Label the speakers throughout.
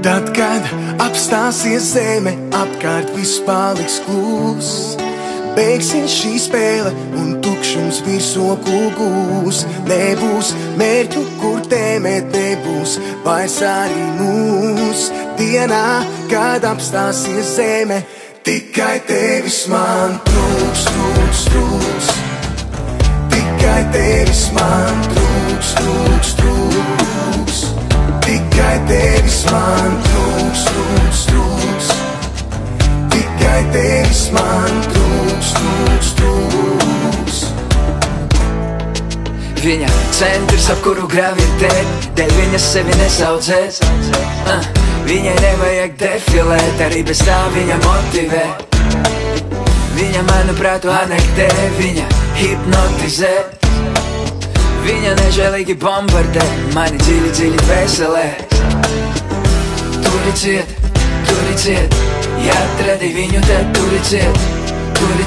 Speaker 1: Tad, kad apstāsies zeme, apkārt viss paliks kluss. Beigsies šī spēle un tukšums virsokū gūs. Nebūs mērķu, kur tēmēt, nebūs vairs arī mūs. Dienā, kad apstāsies zeme, tikai tevis man trūks, trūks, trūks. Tikai tevis man trūks, trūks, trūks. Tikai tevis man trūks, trūks, trūks. Tikai tevis man trūks, trūks, trūks.
Speaker 2: Viņa centrs, ap kuru gravitēt, dēļ viņas sevi nesaudzēs. Viņai nevajag defilēt, arī bez tā viņa motivē. Viņa manu prātu anektē, viņa hipnotizē. Viņa nežēlīgi bombardē mani dziļi, dziļi dvēselē. Turi ciet, ja atradi viņu, tad turi ciet. Turi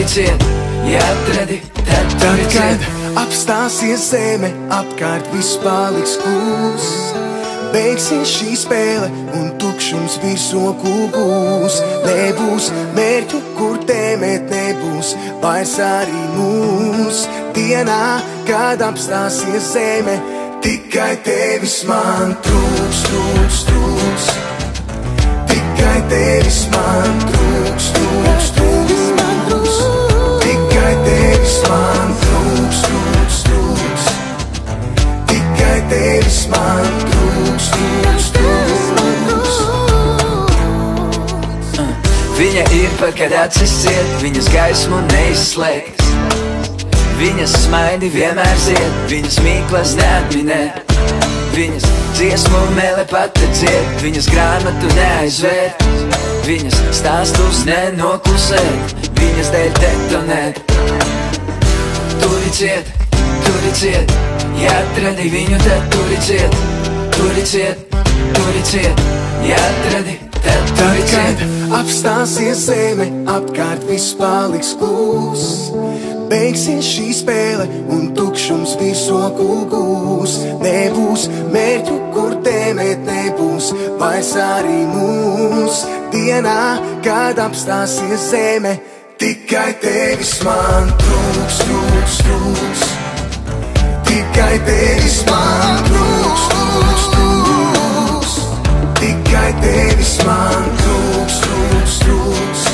Speaker 2: ciet, ja atradi, tad turi ciet.
Speaker 1: Tad, kad apstāsies zeme, apkārt viss paliks kluss. Beigsies šī spēle un tukšums virsokū gūs. Nebūs mērķu, kur tēmēt, nebūs vairs arī mūs. Dienā, kad apstāsies zeme, tikai tevis man trūks, trūks, trūks. Tikai tevis man trūks, trūks, trūks. Tikai tevis man trūks, trūks, trūks. Tikai tevis man trūks, trūks, trūks.
Speaker 2: Viņa ir pat, kad acis ciet, viņas gaismu neizslēgs. Viņas smaidi vienmēr zied, viņas mīklas neatminē. Viņas dziesmu mēle pati ciet, viņas grāmatu neaizvērt. Viņas stāstus nenoklusēt, viņas dēļ detonēt. Turi ciet, ja atradi viņu, tad turi ciet. Turi ciet, ja atradi, tad turi ciet.
Speaker 1: Kad apstāsies zeme, apkārt viss paliks kluss. Beigsies šī spēle un tukšums virsokū gūs. Nebūs mērķu, kur tēmēt, nebūs vairs arī mūs. Dienā, kad apstāsies zeme, tikai tevis man trūks, trūks, trūks. Tikai tevis man trūks, trūks, trūks. Tikai tevis man trūks, trūks, trūks.